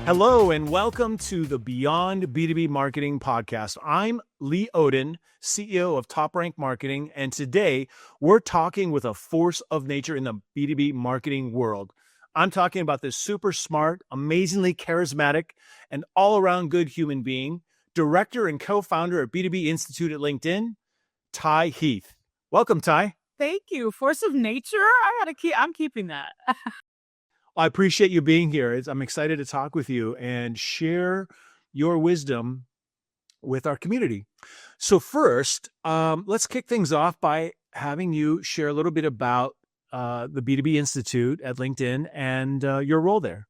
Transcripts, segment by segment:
Hello and welcome to the Beyond B2B Marketing podcast. I'm Lee Oden, CEO of Top Rank Marketing, and today we're talking with a force of nature in the B2B marketing world. I'm talking about this super smart, amazingly charismatic, and all-around good human being, director and co-founder of B2B Institute at LinkedIn, Ty Heath. Welcome, Ty. Thank you. Force of nature? I'm keeping that. I appreciate you being here. I'm excited to talk with you and share your wisdom with our community. So first, let's kick things off by having you share a little bit about the B2B Institute at LinkedIn and your role there.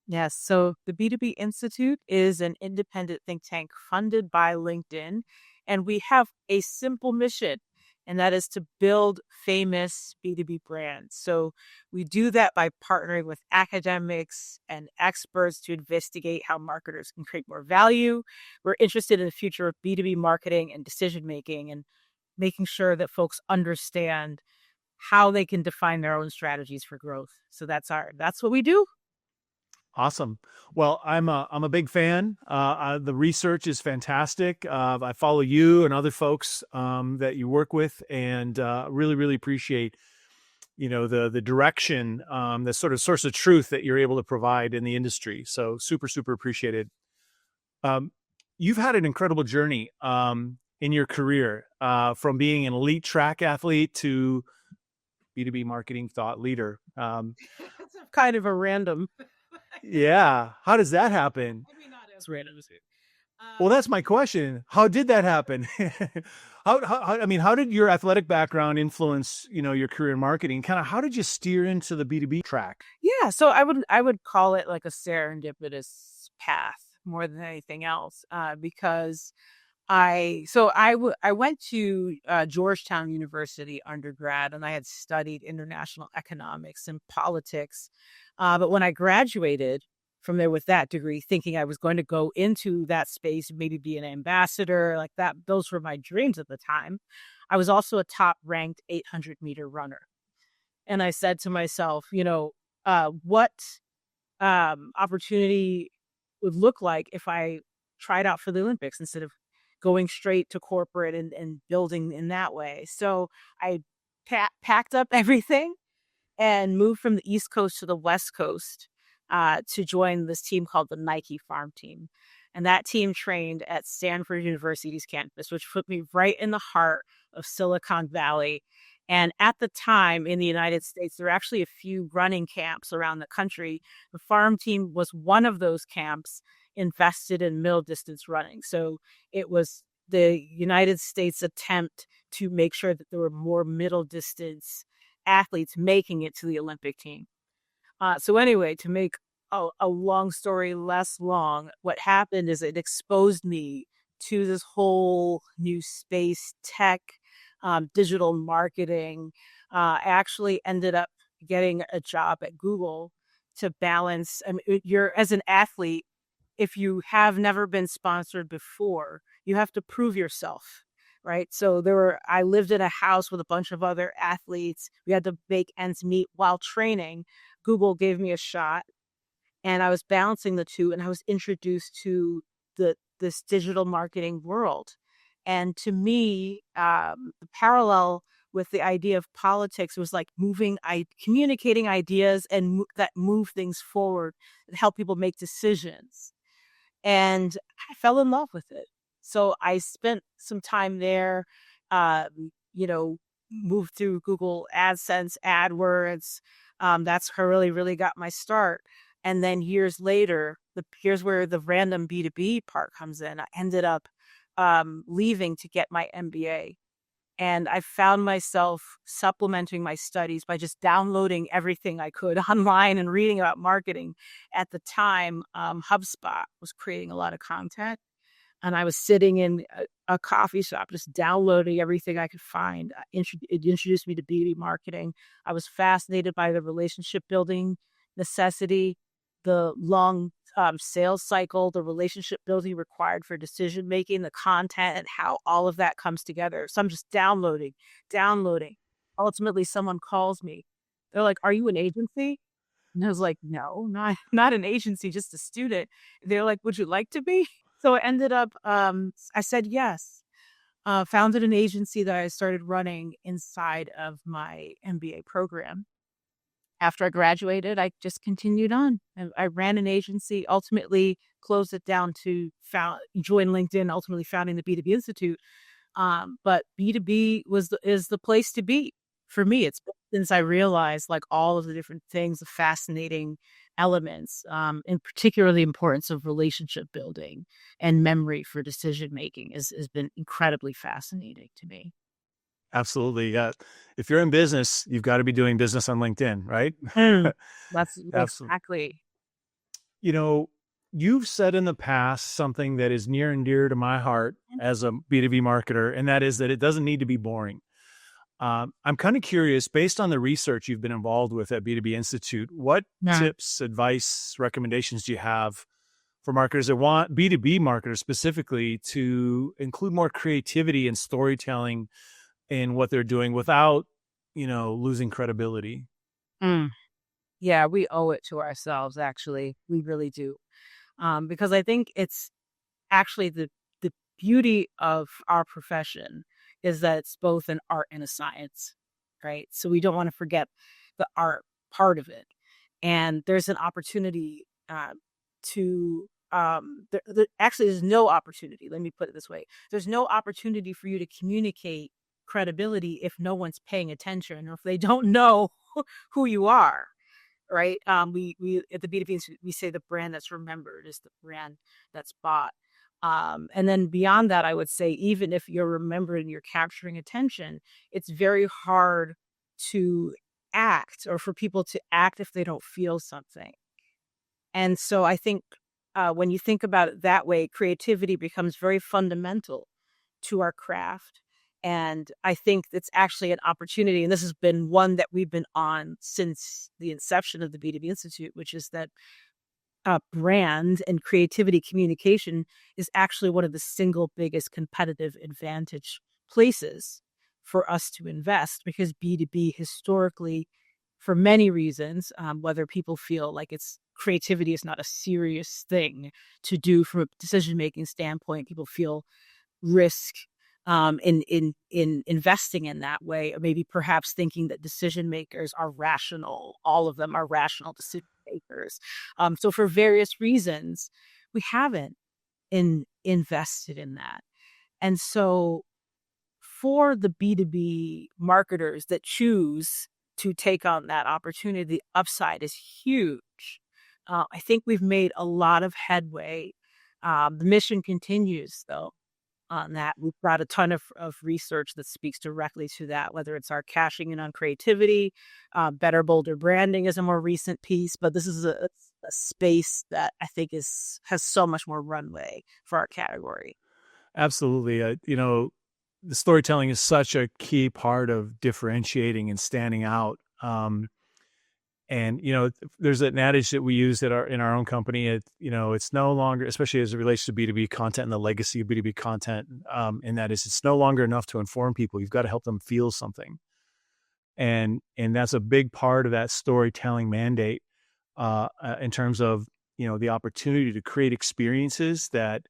Yes. So the B2B Institute is an independent think tank funded by LinkedIn, and we have a simple mission, and that is to build famous B2B brands. So we do that by partnering with academics and experts to investigate how marketers can create more value. We're interested in the future of B2B marketing and decision making and making sure that folks understand how they can define their own strategies for growth. So that's what we do. Awesome. Well, I'm a big fan. The research is fantastic. I follow you and other folks that you work with, and really appreciate the direction, the sort of source of truth that you're able to provide in the industry. So super appreciated. You've had an incredible journey in your career, from being an elite track athlete to B2B marketing thought leader. It's kind of a random. Yeah. How does that happen? I mean, not as random as it. Well, that's my question. How did that happen? How did your athletic background influence, your career in marketing? Kind of, how did you steer into the B2B track? Yeah, so I would call it like a serendipitous path more than anything else, because I went to Georgetown University undergrad, and I had studied international economics and politics. But when I graduated from there with that degree, thinking I was going to go into that space, maybe be an ambassador like that, those were my dreams at the time. I was also a top ranked 800-meter runner. And I said to myself, what opportunity would look like if I tried out for the Olympics instead of going straight to corporate and building in that way. So I packed up everything and moved from the East Coast to the West Coast to join this team called the Nike Farm Team. And that team trained at Stanford University's campus, which put me right in the heart of Silicon Valley. And at the time in the United States, there were actually a few running camps around the country. The farm team was one of those camps invested in middle distance running. So it was the United States attempt to make sure that there were more middle distance athletes making it to the Olympic team. So anyway, to make a long story less long, what happened is it exposed me to this whole new space, tech, digital marketing. I actually ended up getting a job at Google to balance. I mean, you're as an athlete, if you have never been sponsored before, you have to prove yourself, right? So I lived in a house with a bunch of other athletes. We had to make ends meet while training. Google gave me a shot, and I was balancing the two, and I was introduced to this digital marketing world. And to me, the parallel with the idea of politics was like communicating ideas that move things forward and help people make decisions. And I fell in love with it. So I spent some time there, moved through Google AdSense, AdWords. That's how really got my start. And then years later, here's where the random B2B part comes in. I ended up leaving to get my MBA. And I found myself supplementing my studies by just downloading everything I could online and reading about marketing. At the time, HubSpot was creating a lot of content. And I was sitting in a coffee shop, just downloading everything I could find. It introduced me to B2B marketing. I was fascinated by the relationship building necessity, the long sales cycle, the relationship building required for decision making, the content, and how all of that comes together. So I'm just downloading. Ultimately, someone calls me. They're like, "Are you an agency?" And I was like, no, not an agency, just a student. They're like, would you like to be? So I ended up, I said yes. Founded an agency that I started running inside of my MBA program. After I graduated, I just continued on. I ran an agency, ultimately closed it down to join LinkedIn, ultimately founding the B2B Institute. But B2B is the place to be for me. It's been since I realized like all of the different things, the fascinating elements, in particular the importance of relationship building and memory for decision making has been incredibly fascinating to me. Absolutely. Yeah. If you're in business, you've got to be doing business on LinkedIn, right? Mm, that's Absolutely. exactly. You know, you've said in the past something that is near and dear to my heart as a B2B marketer, and that is that it doesn't need to be boring. I'm kind of curious, based on the research you've been involved with at B2B Institute, what Yeah. tips, advice, recommendations do you have for marketers that want B2B marketers specifically to include more creativity and storytelling in what they're doing without, losing credibility? Mm. Yeah, we owe it to ourselves, actually. We really do. Because I think it's actually the beauty of our profession is that it's both an art and a science, right? So we don't want to forget the art part of it. And there's an opportunity to actually there's no opportunity. Let me put it this way: there's no opportunity for you to communicate credibility if no one's paying attention or if they don't know who you are, right? We at the B2B we say the brand that's remembered is the brand that's bought. And then beyond that, I would say even if you're remembered and you're capturing attention, it's very hard to act or for people to act if they don't feel something. And so I think when you think about it that way, creativity becomes very fundamental to our craft. And I think it's actually an opportunity. And this has been one that we've been on since the inception of the B2B Institute, which is that brand and creativity communication is actually one of the single biggest competitive advantage places for us to invest because B2B historically, for many reasons, whether people feel like it's creativity is not a serious thing to do from a decision making standpoint, people feel risk in investing in that way, or maybe perhaps thinking that decision makers are rational. All of them are rational decision makers. So for various reasons, we haven't invested in that. And so for the B2B marketers that choose to take on that opportunity, the upside is huge. I think we've made a lot of headway. The mission continues, though, on that. We've got a ton of research that speaks directly to that, whether it's our cashing in on creativity, better, bolder branding is a more recent piece, but this is a space that I think has so much more runway for our category. Absolutely. The storytelling is such a key part of differentiating and standing out. And there's an adage that we use in our own company. It's no longer, especially as it relates to B2B content and the legacy of B2B content, and that is, it's no longer enough to inform people. You've got to help them feel something, and that's a big part of that storytelling mandate, in terms of the opportunity to create experiences that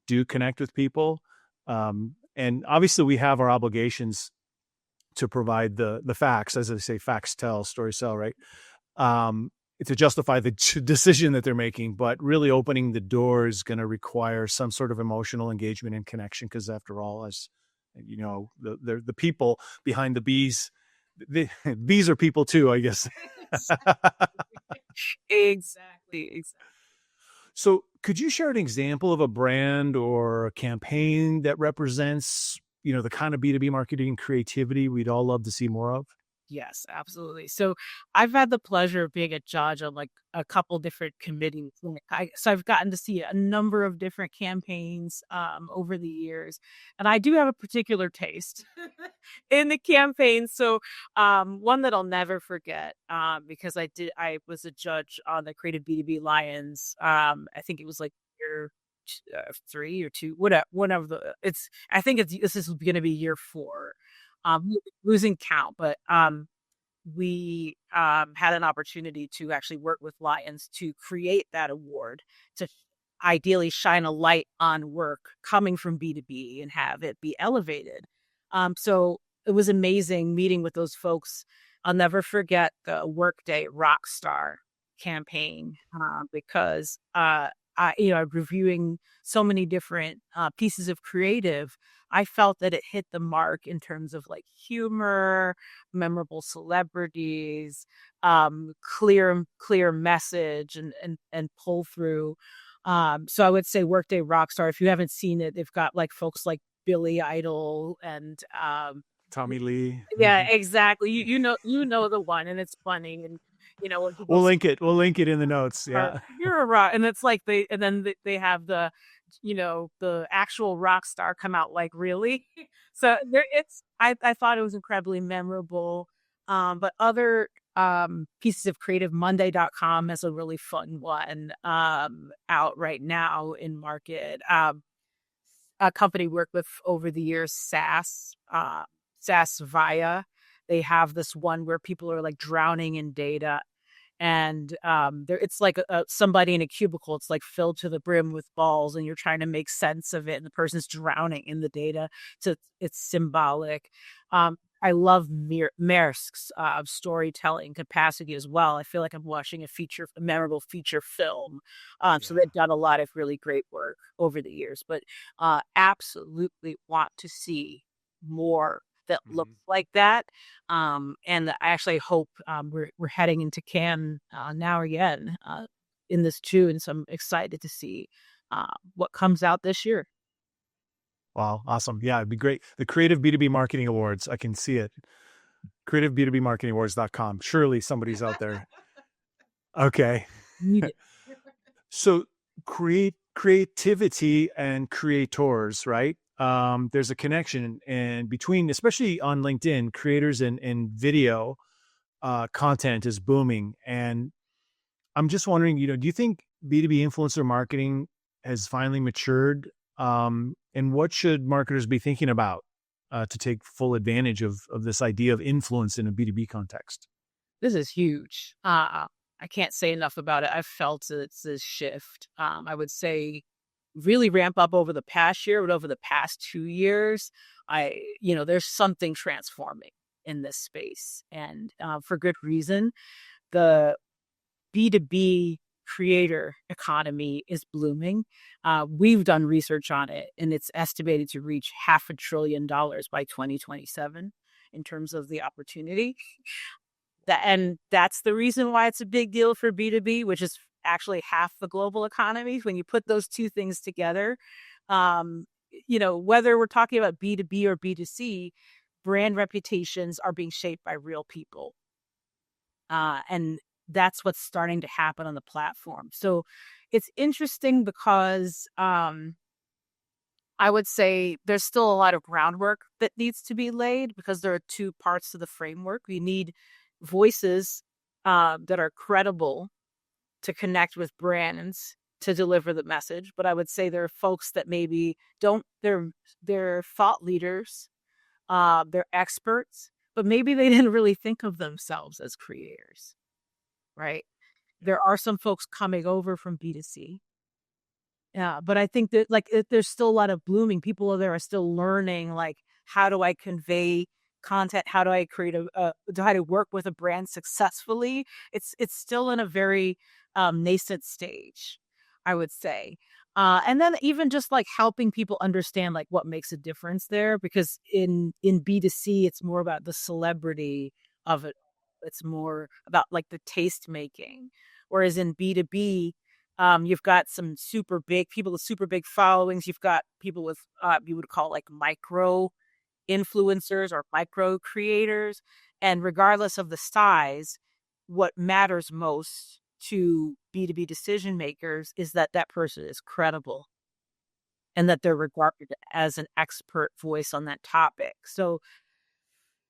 do connect with people. And obviously, we have our obligations to provide the facts, as they say, facts tell, stories sell, right? um, to justify the decision that they're making, but really opening the door is going to require some sort of emotional engagement and connection. Because after all, as the people behind the bees, the bees are people too, I guess. Exactly. Exactly. So could you share an example of a brand or a campaign that represents, the kind of B2B marketing creativity we'd all love to see more of? Yes, absolutely. So I've had the pleasure of being a judge on like a couple different committees. So I've gotten to see a number of different campaigns over the years, and I do have a particular taste in the campaign. So one that I'll never forget because I was a judge on the Creative B2B Lions. I think it was like year 3 or 2, whatever I think this is going to be year 4. Losing count, but we had an opportunity to actually work with Lions to create that award to ideally shine a light on work coming from B2B and have it be elevated. So it was amazing meeting with those folks. I'll never forget the Workday Rockstar campaign because reviewing so many different pieces of creative, I felt that it hit the mark in terms of like humor, memorable celebrities, clear message and pull through. So I would say Workday Rockstar. If you haven't seen it, they've got like folks like Billy Idol and Tommy Lee. yeah, exactly. You know the one, and it's funny, and when people We'll link it. We'll link it in the notes. are Yeah. you're a rock, and it's like they have the actual rock star come out like really. So there it's I thought it was incredibly memorable. But other pieces of creative, Monday.com has a really fun one out right now in market. A company worked with over the years, SAS Via. They have this one where people are like drowning in data, and there it's like somebody in a cubicle. It's like filled to the brim with balls, and you're trying to make sense of it, and the person's drowning in the data. So it's symbolic. I love Maersk's storytelling capacity as well. I feel like I'm watching a memorable feature film. So Yeah. they've done a lot of really great work over the years, but absolutely want to see more that looks Mhm. like that. And I actually hope we're heading into Cannes now again in this June, so I'm excited to see what comes out this year. Wow. Awesome. Yeah, it'd be great. The Creative B2B Marketing Awards. I can see it. Creative B2B Marketing Awards.com. Surely somebody's out there. Okay. Need it. So creativity and creators, right? There's a connection and between, especially on LinkedIn, creators and video content is booming. And I'm just wondering, do you think B2B influencer marketing has finally matured? And what should marketers be thinking about to take full advantage of this idea of influence in a B2B context? This is huge. I can't say enough about it. I've felt it's this shift. I would say really ramp up over the past year, but over the past 2 years, there's something transforming in this space, and for good reason. The B2B creator economy is blooming. We've done research on it, and it's estimated to reach $500 billion by 2027 in terms of the opportunity. And that's the reason why it's a big deal for B2B, which is actually half the global economy. When you put those two things together, whether we're talking about B2B or B2C, brand reputations are being shaped by real people. And that's what's starting to happen on the platform. So it's interesting because I would say there's still a lot of groundwork that needs to be laid because there are two parts to the framework. We need voices that are credible to connect with brands to deliver the message. But I would say there are folks that maybe don't, they're thought leaders, they're experts, but maybe they didn't really think of themselves as creators, right? There are some folks coming over from B2C. Yeah, but I think that there's still a lot of blooming people there are still learning like how do I convey content? How do I create how to work with a brand successfully? It's still in a very nascent stage, I would say. And then even just like helping people understand like what makes a difference there, because in B2C it's more about the celebrity of it. It's more about like the taste making, whereas in B2B you've got some super big people with super big followings. You've got people with you would call like micro influencers or micro creators. And regardless of the size, what matters most to B2B decision makers is that that person is credible and that they're regarded as an expert voice on that topic. So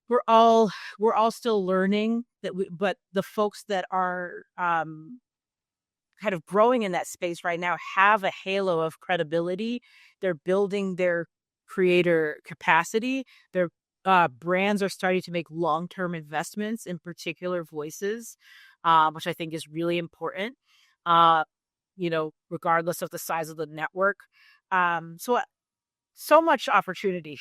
we're all we're all still learning but the folks that are kind of growing in that space right now have a halo of credibility. They're building their creator capacity. They're brands are starting to make long-term investments in particular voices, which I think is really important. Uh, regardless of the size of the network. So much opportunity.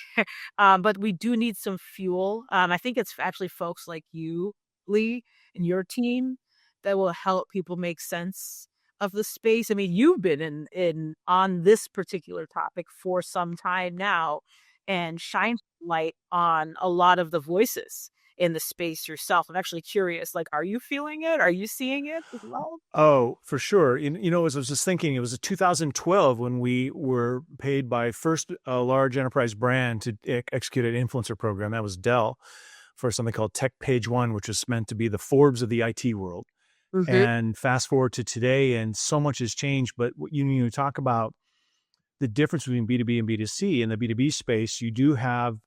But we do need some fuel. I think it's actually folks like you, Lee, and your team that will help people make sense of the space. I mean, you've been in on this particular topic for some time now and shine light on a lot of the voices in the space yourself. I'm actually curious, like, are you feeling it? Are you seeing it as well? Oh, for sure. As I was just thinking, it was 2012 when we were paid by first a large enterprise brand to execute an influencer program. That was Dell for something called Tech Page One, which was meant to be the Forbes of the IT world. Mhm. And fast forward to today, and so much has changed. But you talk about the difference between B2B and B2C. In the B2B space, you do have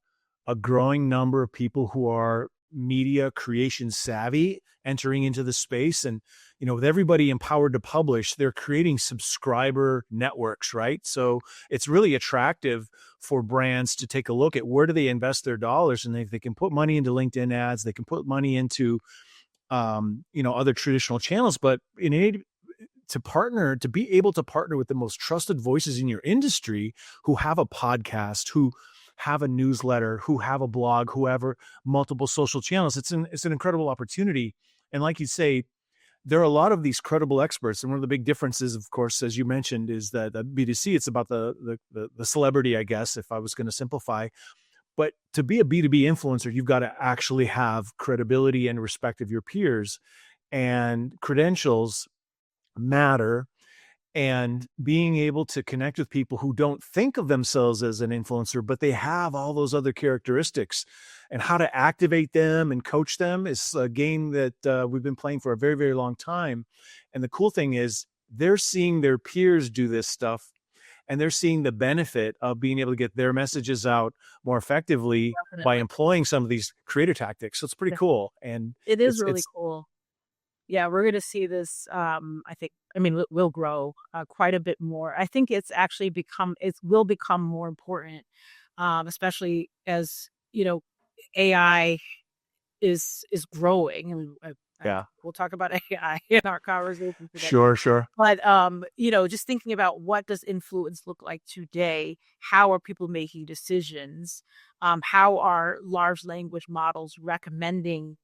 a growing number of people who are media creation savvy entering into the space. And, with everybody empowered to publish, they're creating subscriber networks, right? So it's really attractive for brands to take a look at where do they invest their dollars. And they can put money into LinkedIn ads, they can put money into, other traditional channels, but to be able to partner with the most trusted voices in your industry who have a podcast, who have a newsletter, who have a blog, whoever multiple social channels. It's an incredible opportunity. And like you say, there are a lot of these credible experts. And one of the big differences, of course, as you mentioned, is that the B2C, it's about the celebrity, I guess, if I was going to simplify. But to be a B2B influencer, you've got to actually have credibility and respect of your peers, and credentials matter, and being able to connect with people who don't think of themselves as an influencer, but they have all those other characteristics, and how to activate them and coach them is a game that we've been playing for a very, very long time. And the cool thing is they're seeing their peers do this stuff, and they're seeing the benefit of being able to get their messages out more effectively by Definitely. employing some of these creator tactics. So it's pretty Yeah. cool. And It is really it's cool. Yeah, we're gonna see this, I mean, will grow, quite a bit more. I think it will become more important, especially as, AI is growing. I mean, yeah, we'll talk about AI in our conversation today. sure, sure. But, just thinking about what does influence look like today? How are people making decisions? How are large language models recommending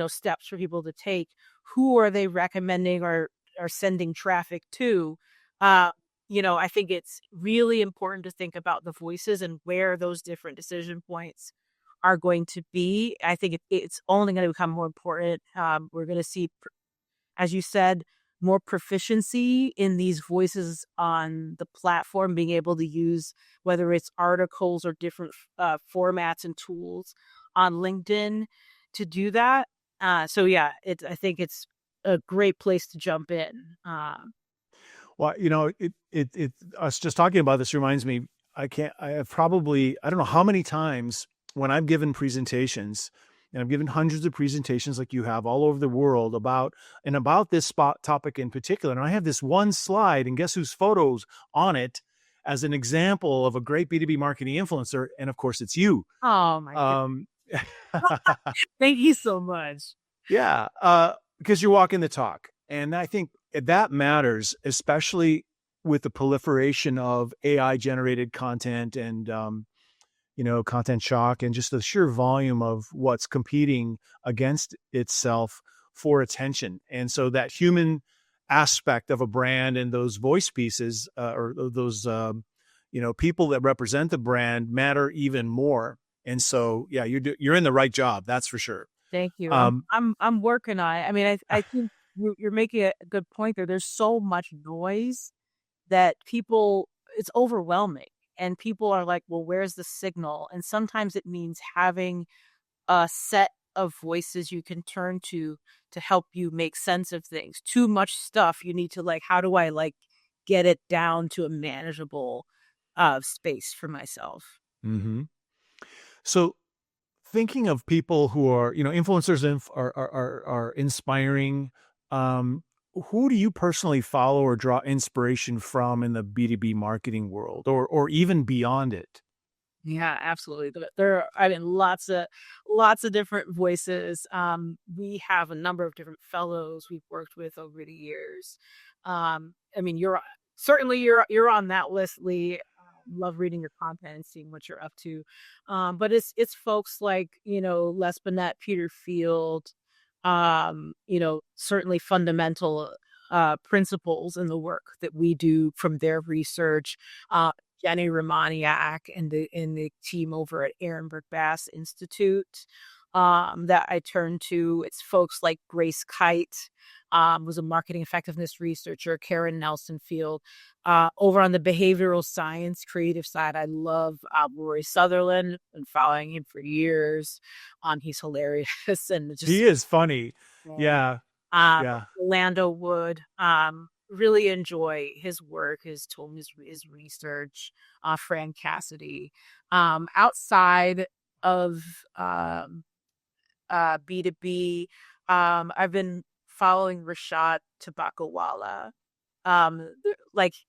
steps for people to take? Who are they recommending or sending traffic to? Uh, I think it's really important to think about the voices and where those different decision points are going to be. I think it's only going to become more important. We're going to see, as you said, more proficiency in these voices on the platform, being able to use whether it's articles or different formats and tools on LinkedIn to do that. So yeah, I think it's a great place to jump in. Well, us just talking about this reminds me, I have probably, I don't know how many times when I've given presentations, and I've given hundreds of presentations like you have all over the world about this spot topic in particular. And I have this one slide, and guess whose photos on it as an example of a great B2B marketing influencer. And of course it's you. Oh my goodness. Um, Thank you so much. Yeah, because you're walking the talk. And I think that matters, especially with the proliferation of AI generated content and, content shock, and just the sheer volume of what's competing against itself for attention. And so that human aspect of a brand and those voice pieces, or those, people that represent the brand matter even more. And so, yeah, you're in the right job. That's for sure. Thank you. Um, I'm working on it. I mean, I think you're making a good point there. There's so much noise that it's overwhelming, and people are like, well, where's the signal? And sometimes it means having a set of voices you can turn to help you make sense of things. Too much stuff. You need to, like, how do I, like, get it down to a manageable space for myself? mhm. So thinking of people who are, influencers are inspiring. Who do you personally follow or draw inspiration from in the B2B marketing world, or even beyond it? Yeah, absolutely. There are, I mean, lots of different voices. We have a number of different fellows we've worked with over the years. I mean, you're certainly you're on that list, Lee. Love reading your content and seeing what you're up to. But it's folks like, Les Binet, Peter Field, certainly fundamental principles in the work that we do from their research. Jenny Romaniak and the team over at Ehrenberg Bass Institute that I turn to. It's folks like Grace Kite, was a marketing effectiveness researcher, Karen Nelson Field. Over on the behavioral science creative side, I love Rory Sutherland. Been following him for years. He's hilarious and He just is funny. yeah. Yeah. um, Yeah. Orlando Wood. Really enjoy his work, his tool, his research. Fran Cassidy. Outside of um, B2B, I've been following Rashad Tabakawala.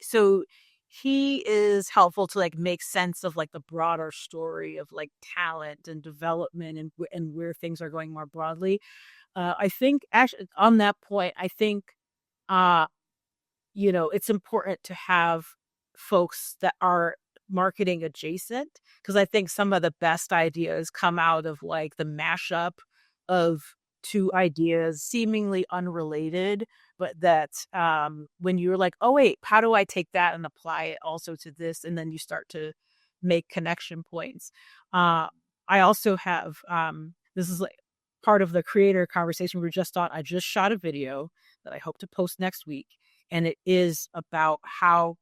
So he is helpful to like make sense of like the broader story of like talent and development and where things are going more broadly. I think actually on that point, I think uh, it's important to have folks that are marketing adjacent because I think some of the best ideas come out of like the mashup of two ideas seemingly unrelated, but that when you're like, oh wait, how do I take that and apply it also to this? And then you start to make connection points. Uh, I also have this is like part of the creator conversation we were just on. I just shot a video that I hope to post next week, and it is about how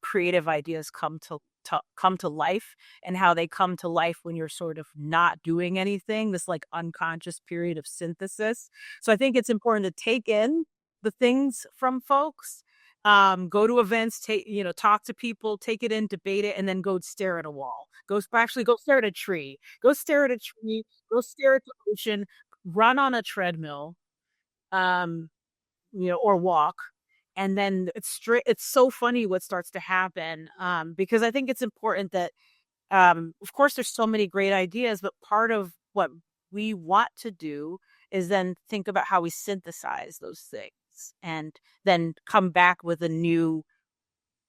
creative ideas come to life and how they come to life when you're sort of not doing anything, this like unconscious period of synthesis. So I think it's important to take in the things from folks, go to events, talk to people, take it in, debate it, and then go stare at a wall. Go stare at a tree. Go stare at a tree. Go stare at the ocean. Run on a treadmill. Um, or walk. And then it's so funny what starts to happen. Because I think it's important that, of course, there's so many great ideas, but part of what we want to do is then think about how we synthesize those things and then come back with a new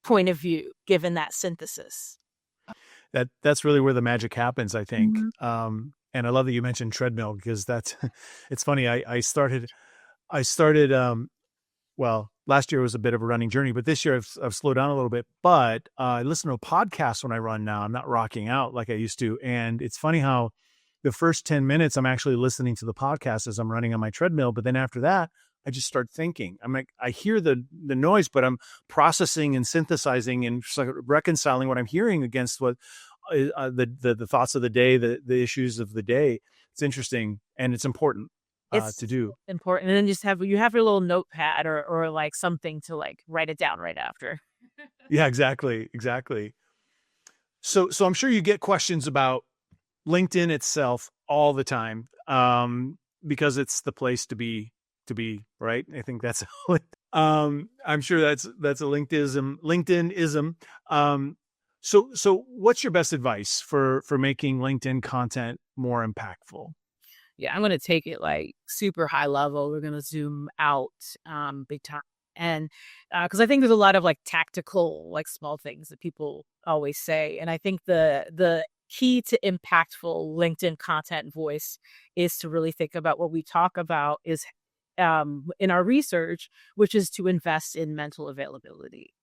point of view given that synthesis. That's really where the magic happens, I think. Mhm. And I love that you mentioned treadmill because that's it's funny. I started well, last year was a bit of a running journey, but this year I've slowed down a little bit. But I listen to a podcast when I run now. I'm not rocking out like I used to. And it's funny how the first 10 minutes I'm actually listening to the podcast as I'm running on my treadmill. But then after that, I just start thinking. I'm like, I hear the noise, but I'm processing and synthesizing and sort of reconciling what I'm hearing against what the thoughts of the day, the issues of the day. It's interesting and it's important to It's do. important. And then just have your little notepad or like something to like write it down right after. Yeah, exactly, exactly. So I'm sure you get questions about LinkedIn itself all the time, because it's the place to be, right? I think that's I'm sure that's a LinkedInism. So what's your best advice for making LinkedIn content more impactful? Yeah, I'm gonna take it like super high level. We're gonna zoom out big time. And because I think there's a lot of like tactical, like small things that people always say. And I think the key to impactful LinkedIn content voice is to really think about what we talk about is in our research, which is to invest in mental availability,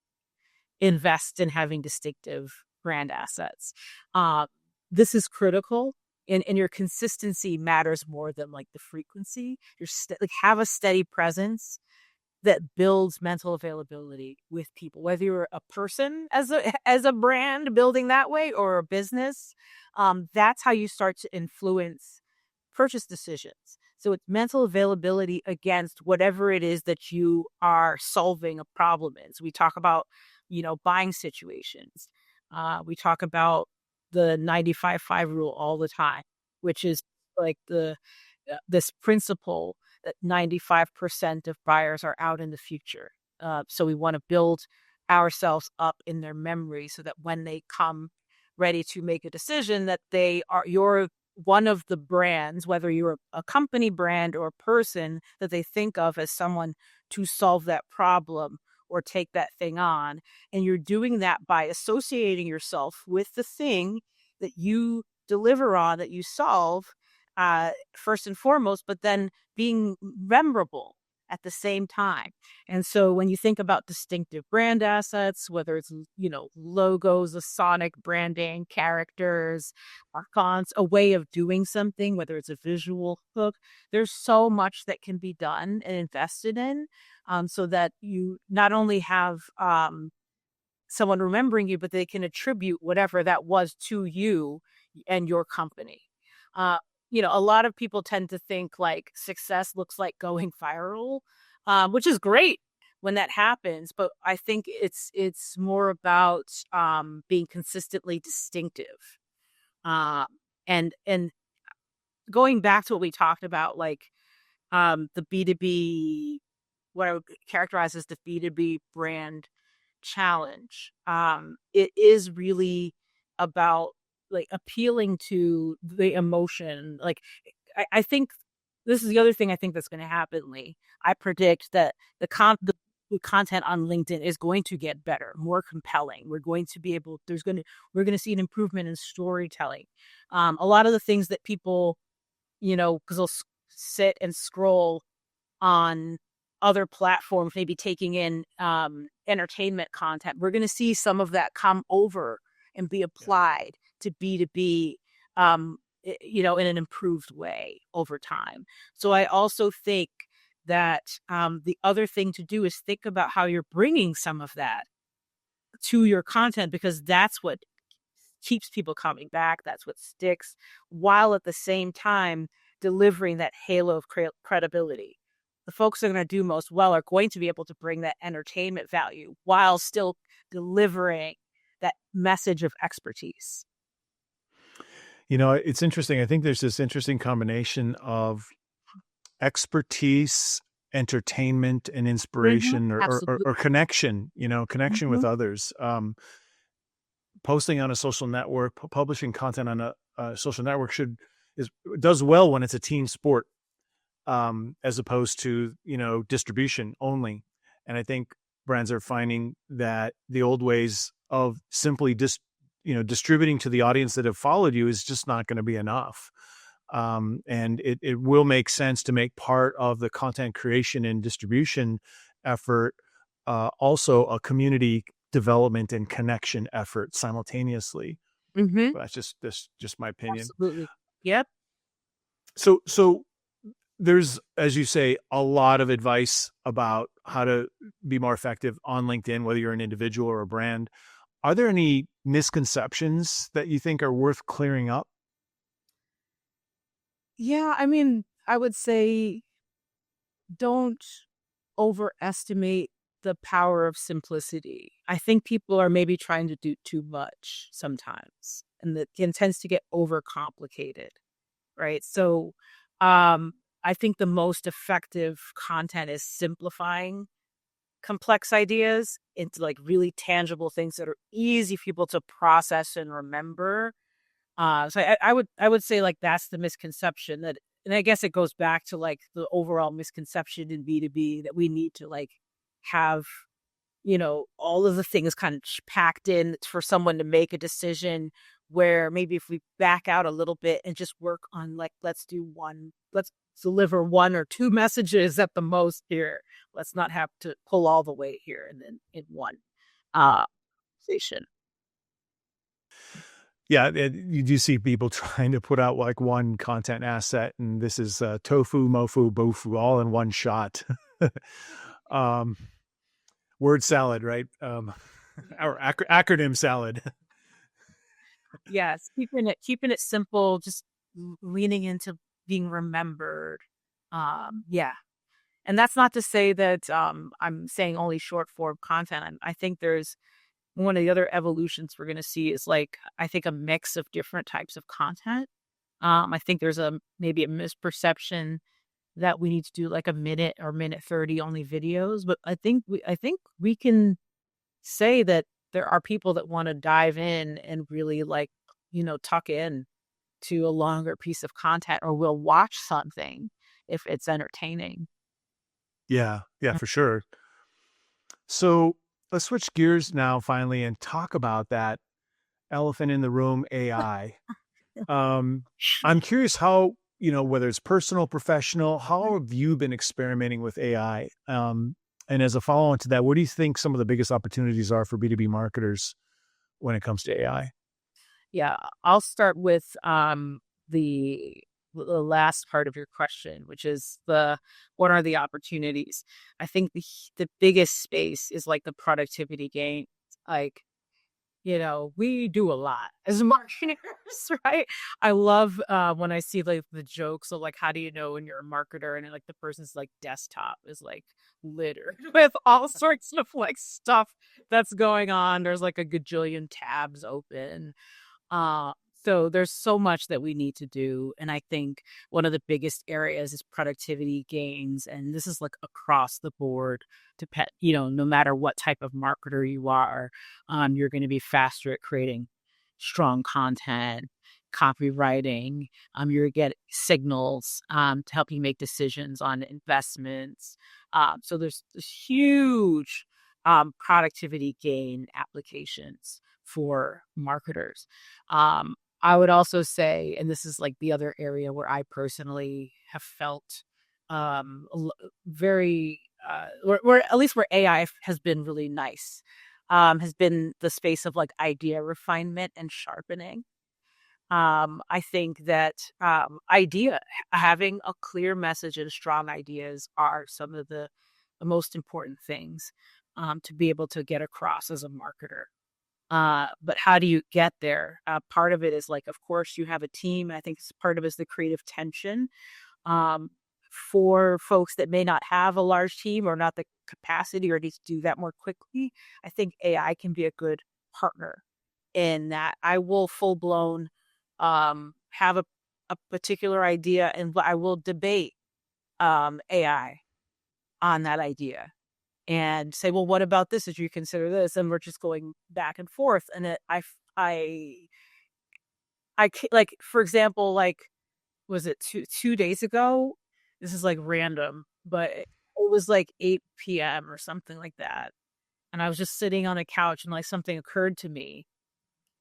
invest in having distinctive brand assets. Uh, this is critical. And your consistency matters more than like the frequency. Like have a steady presence that builds mental availability with people, whether you're a person as a brand building that way or a business. That's how you start to influence purchase decisions. So it's mental availability against whatever it is that you are solving a problem in. So we talk about, buying situations. We talk about the 95/5 rule all the time, which is like this principle that 95% of buyers are out in the future. So we want to build ourselves up in their memory so that when they come ready to make a decision that you're one of the brands, whether you're a company brand or a person that they think of as someone to solve that problem or take that thing on. And you're doing that by associating yourself with the thing that you deliver on, that you solve, first and foremost, but then being memorable at the same time. And so when you think about distinctive brand assets, whether it's, logos, the sonic branding, characters, fonts, a way of doing something, whether it's a visual hook, there's so much that can be done and invested in, so that you not only have someone remembering you, but they can attribute whatever that was to you and your company. Uh, a lot of people tend to think like success looks like going viral, which is great when that happens. But I think it's more about being consistently distinctive. Uh, and going back to what we talked about, like the B2B, what I would characterize as the B2B brand challenge. It is really about like appealing to the emotion. Like I think this is the other thing I think that's going to happen, Lee. I predict that the content on LinkedIn is going to get better, more compelling. We're going to see an improvement in storytelling. A lot of the things that people, because they'll sit and scroll on other platforms, maybe taking in entertainment content. We're going to see some of that come over and be applied to B2B, in an improved way over time. So I also think that the other thing to do is think about how you're bringing some of that to your content, because that's what keeps people coming back. That's what sticks, while at the same time delivering that halo of credibility. The folks that are going to do most well are going to be able to bring that entertainment value while still delivering that message of expertise. It's interesting. I think there's this interesting combination of expertise, entertainment, and inspiration, Absolutely. or connection, connection with others. Posting on a social network, publishing content on a social network does well when it's a team sport, as opposed to, distribution only. And I think brands are finding that the old ways of simply distributing to the audience that have followed you is just not going to be enough. And it will make sense to make part of the content creation and distribution effort also a community development and connection effort simultaneously. Mm-hmm. But that's just my opinion. Absolutely. Yep. So there's, as you say, a lot of advice about how to be more effective on LinkedIn, whether you're an individual or a brand. Are there any misconceptions that you think are worth clearing up? Yeah, I mean, I would say don't overestimate the power of simplicity. I think people are maybe trying to do too much sometimes, and that it tends to get overcomplicated, right? So, I think the most effective content is simplifying complex ideas into like really tangible things that are easy for people to process and remember. So I would say like that's the misconception that, and I guess it goes back to like the overall misconception in B2B that we need to like have, all of the things kind of packed in for someone to make a decision, where maybe if we back out a little bit and just work on like, let's deliver one or two messages at the most here. Let's not have to pull all the weight here and then in one station. Yeah, you do see people trying to put out like one content asset, and this is tofu, mofu, bofu, all in one shot. um, Word salad, right? Our acronym salad. Yes, keeping it simple, just leaning into being remembered. Yeah. And that's not to say that I'm saying only short form content. I think there's one of the other evolutions we're going to see is like, I think a mix of different types of content. I think there's maybe a misperception that we need to do like a minute or minute 30 only videos, but I think we can say that there are people that want to dive in and really like, tuck in to a longer piece of content or will watch something if it's entertaining. Yeah, yeah, for sure. So let's switch gears now finally and talk about that elephant in the room, AI. Um, I'm curious how, whether it's personal, professional, how have you been experimenting with AI? And as a follow on to that, what do you think some of the biggest opportunities are for B2B marketers when it comes to AI? Yeah, I'll start with the the last part of your question, which is the what are the opportunities? I think the biggest space is like the productivity gain. Like, we do a lot as marketers, right? I love when I see like the jokes of like, how do you know when you're a marketer? And like the person's like desktop is like littered with all sorts of like stuff that's going on. There's like a gajillion tabs open. Uh, so there's so much that we need to do. And I think one of the biggest areas is productivity gains. And this is like across the board to no matter what type of marketer you are, you're going to be faster at creating strong content, copywriting. You're going to get signals to help you make decisions on investments. So there's this huge productivity gain applications for marketers. I would also say, and this is like the other area where I personally have felt very, where at least where AI has been really nice, has been the space of like idea refinement and sharpening. I think that having a clear message and strong ideas are some of the most important things to be able to get across as a marketer. But how do you get there? Part of it is like, of course, you have a team. I think part of it is the creative tension. Um, for folks that may not have a large team or not the capacity or need to do that more quickly, I think AI can be a good partner in that. I will full blown have a particular idea and I will debate AI on that idea and say, well, what about this? Did you consider this? And we're just going back and forth. And like, for example, like, was it two days ago? This is like random, but it was like 8 p.m. or something like that. And I was just sitting on a couch and like something occurred to me.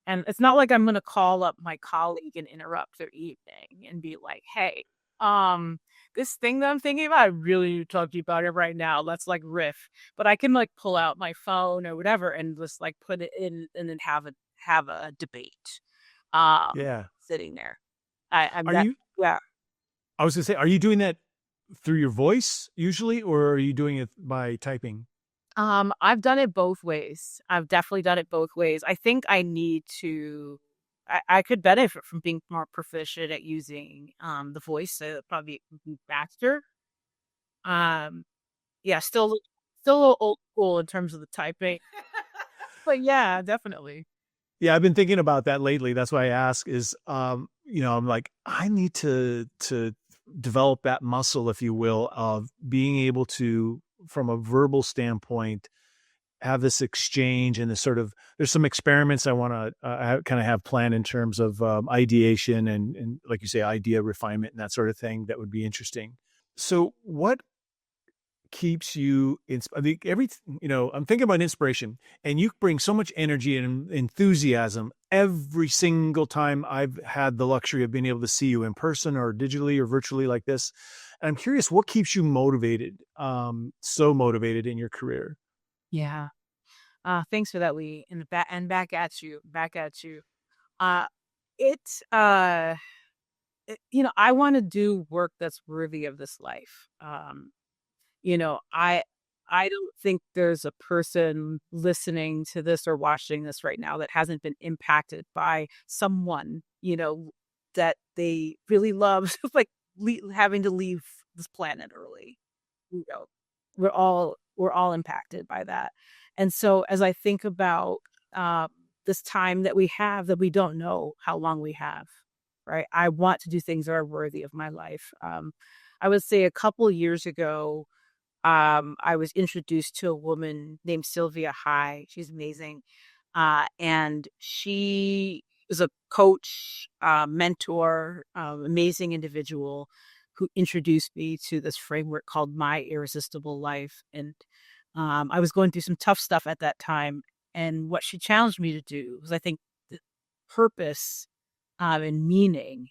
And it's not like I'm going to call up my colleague and interrupt their evening and be like, hey, um, this thing that I'm thinking about, I really need to talk to you about it right now. Let's like riff. But I can like pull out my phone or whatever and just like put it in and then have a debate Yeah. sitting there. I'm Are that you, yeah. I was going to say, are you doing that through your voice usually, or are you doing it by typing? I've done it both ways. I've definitely done it both ways. I think I need to. I could benefit from being more proficient at using the voice, so it'd probably be faster. Um, yeah, still a little old school in terms of the typing, but yeah, definitely. Yeah, I've been thinking about that lately. That's why I ask is, I'm like, I need to develop that muscle, if you will, of being able to, from a verbal standpoint, have this exchange and this sort of, there's some experiments I want to kind of have planned in terms of ideation and like you say, idea refinement and that sort of thing. That would be interesting. So what keeps you in I mean, I'm thinking about inspiration, and you bring so much energy and enthusiasm every single time I've had the luxury of being able to see you in person or digitally or virtually like this. And I'm curious what keeps you motivated, so motivated in your career. Yeah. Thanks for that, Lee. And back at you, back at you. Uh, it's I want to do work that's worthy of this life. You know, I don't think there's a person listening to this or watching this right now that hasn't been impacted by someone, that they really love, like having to leave this planet early. You know, we're all impacted by that. And so as I think about um, this time that we have, that we don't know how long we have, right? I want to do things that are worthy of my life. I would say a couple years ago, I was introduced to a woman named Sylvia High. She's amazing. And she is a coach, mentor, amazing individual who introduced me to this framework called My Irresistible Life. And I was going through some tough stuff at that time. And what she challenged me to do was, I think, the purpose and meaning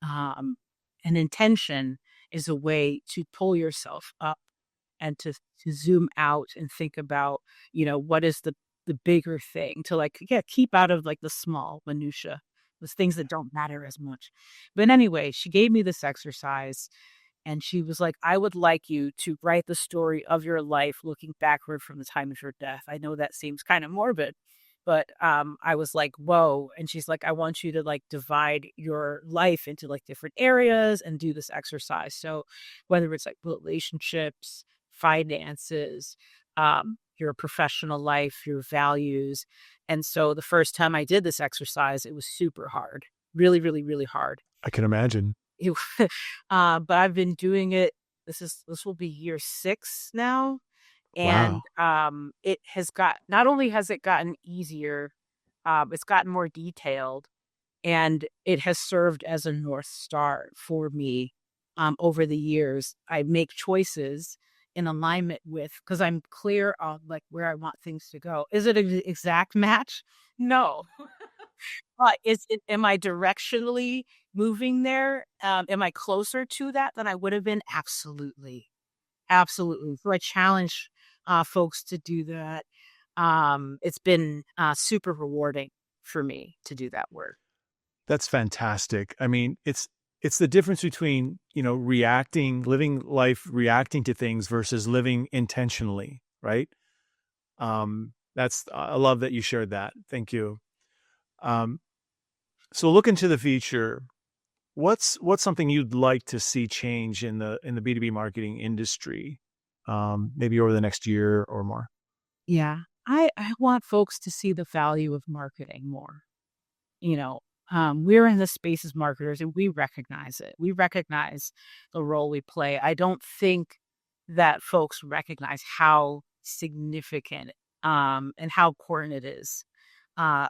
um, and intention is a way to pull yourself up and to zoom out and think about, what is the bigger thing, to like, yeah, keep out of like the small minutia, those things that don't matter as much. But anyway, she gave me this exercise and she was like, I would like you to write the story of your life looking backward from the time of your death. I know that seems kind of morbid, but I was like, whoa. And she's like, I want you to like divide your life into like different areas and do this exercise. So whether it's like relationships, finances, your professional life, your values. And so the first time I did this exercise, it was super hard, really, really, really hard. I can imagine. It but I've been doing it. This will be year 6 now, and Wow. it has got not only has it gotten easier, it's gotten more detailed, and it has served as a North Star for me over the years. I make choices in alignment with, because I'm clear on like where I want things to go. Is it an exact match? No. Am I directionally moving there? Am I closer to that than I would have been? Absolutely. Absolutely. So I challenge folks to do that. It's been super rewarding for me to do that work. That's fantastic. I mean, it's the difference between, reacting, living life reacting to things versus living intentionally, right? That's I love that you shared that. Thank you. Um, so looking to the future, what's something you'd like to see change in the B2B marketing industry? Maybe over the next year or more. Yeah. I want folks to see the value of marketing more. You know, we're in the space as marketers and we recognize it. We recognize the role we play. I don't think that folks recognize how significant and how important it is. Uh,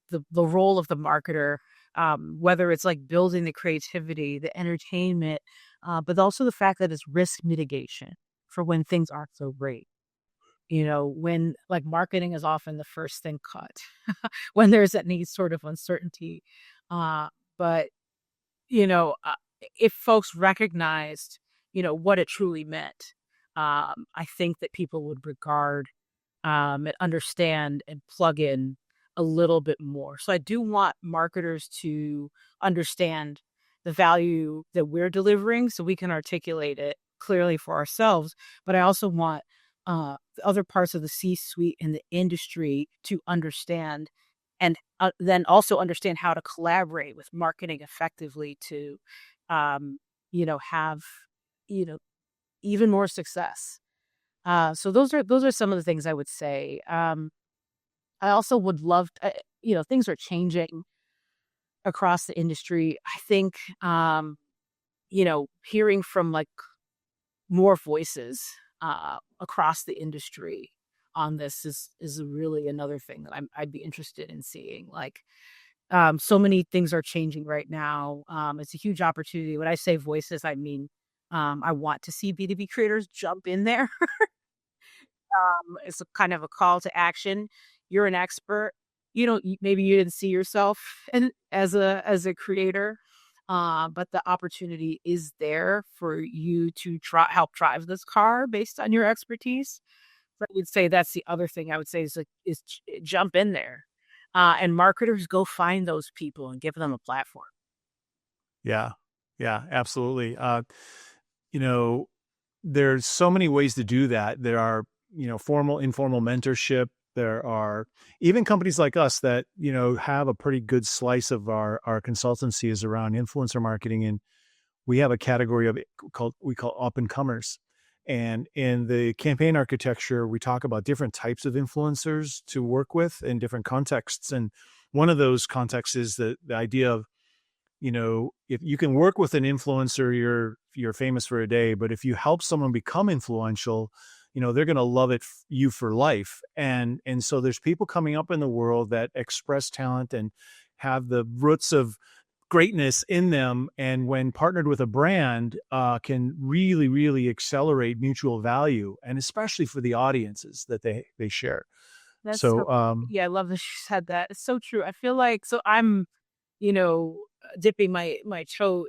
the role of the marketer, whether it's like building the creativity, the entertainment, but also the fact that it's risk mitigation for when things aren't so great. When like marketing is often the first thing cut when there's any sort of uncertainty. But, you know, uh, if folks recognized, what it truly meant, I think that people would regard and understand and plug in a little bit more. So I do want marketers to understand the value that we're delivering so we can articulate it clearly for ourselves. But I also want the other parts of the C suite and the industry to understand and then also understand how to collaborate with marketing effectively to, um, have, you know, even more success. So those are some of the things I would say. I also would love, things are changing across the industry. I think, hearing from like more voices across the industry on this is really another thing that I'd be interested in seeing. Like, so many things are changing right now. It's a huge opportunity. When I say voices, I mean, I want to see B2B creators jump in there. It's a kind of a call to action. You're an expert. Maybe you didn't see yourself and as a creator, but the opportunity is there for you to help drive this car based on your expertise. So I would say that's the other thing I would say is like jump in there, and marketers go find those people and give them a platform. Yeah. Yeah, absolutely. You know, there's so many ways to do that. There are, formal, informal mentorship. There are even companies like us that, have a pretty good slice of our consultancy is around influencer marketing. And we have a category of it we call up and comers. And in the campaign architecture, we talk about different types of influencers to work with in different contexts. And one of those contexts is the idea of, if you can work with an influencer, you're famous for a day. But if you help someone become influential, they're going to love you for life. And so there's people coming up in the world that express talent and have the roots of greatness in them, and when partnered with a brand, can really, really accelerate mutual value, and especially for the audiences that they share. That's so So yeah, I love that you said that. It's so true. I feel like so I'm, you know, dipping my toe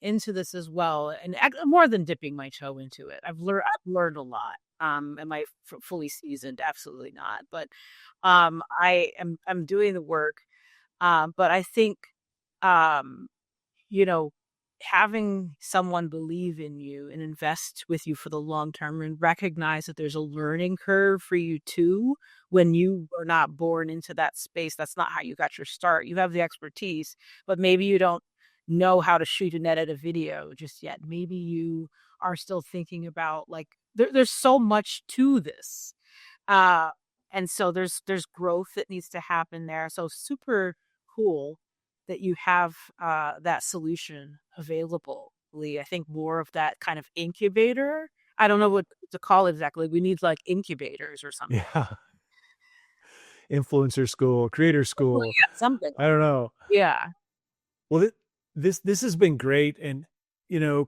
into this as well, and more than dipping my toe into it. I've learned a lot. Am I fully seasoned? Absolutely not. But I'm doing the work. But I think um you know, having someone believe in you and invest with you for the long term and recognize that there's a learning curve for you too when you are not born into that space. That's not how you got your start. You have the expertise, but maybe you don't know how to shoot and edit a video just yet. Maybe you are still thinking about like there's so much to this. Uh and so there's growth that needs to happen there. So super cool that you have that solution available. I think more of that kind of incubator. I don't know what to call it exactly. We need like incubators or something. yeah, influencer school, creator Well, school. yeah, something. I don't know. Yeah. Well, this has been great, and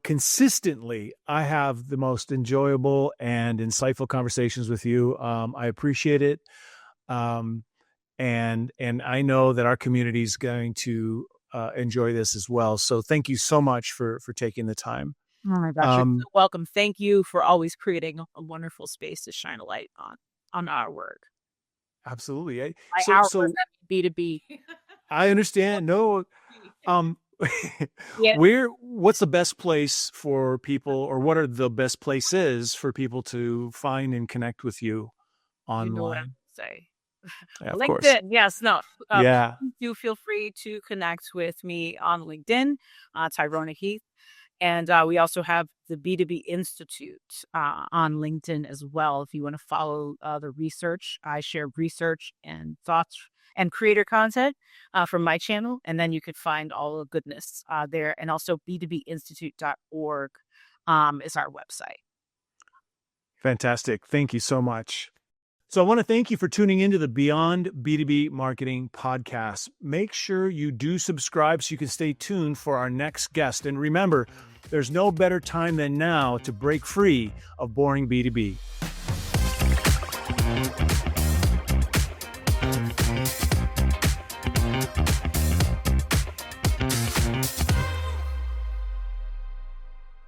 consistently, I have the most enjoyable and insightful conversations with you. I appreciate it, um, and I know that our community is going to enjoy this as well. So, thank you so much for taking the time. Oh my gosh, you're Um, so welcome. Thank you for always creating a wonderful space to shine a light on our work. Absolutely. By So, our work, so I mean B2B. I understand. No, um, Yeah, what's the best place for people, or what are the best places for people to find and connect with you you know what I online? say. Yeah, of course. LinkedIn, yes, no. Yeah, Please do feel free to connect with me on LinkedIn, Tyrona Heath. And we also have the B2B Institute on LinkedIn as well. If you want to follow the research, I share research and thoughts and creator content from my channel. And then you could find all the goodness there. And also b2binstitute.org is our website. fantastic. Thank you so much. So I want to thank you for tuning into the Beyond B2B Marketing podcast. Make sure you do subscribe so you can stay tuned for our next guest. And remember, there's no better time than now to break free of boring B2B.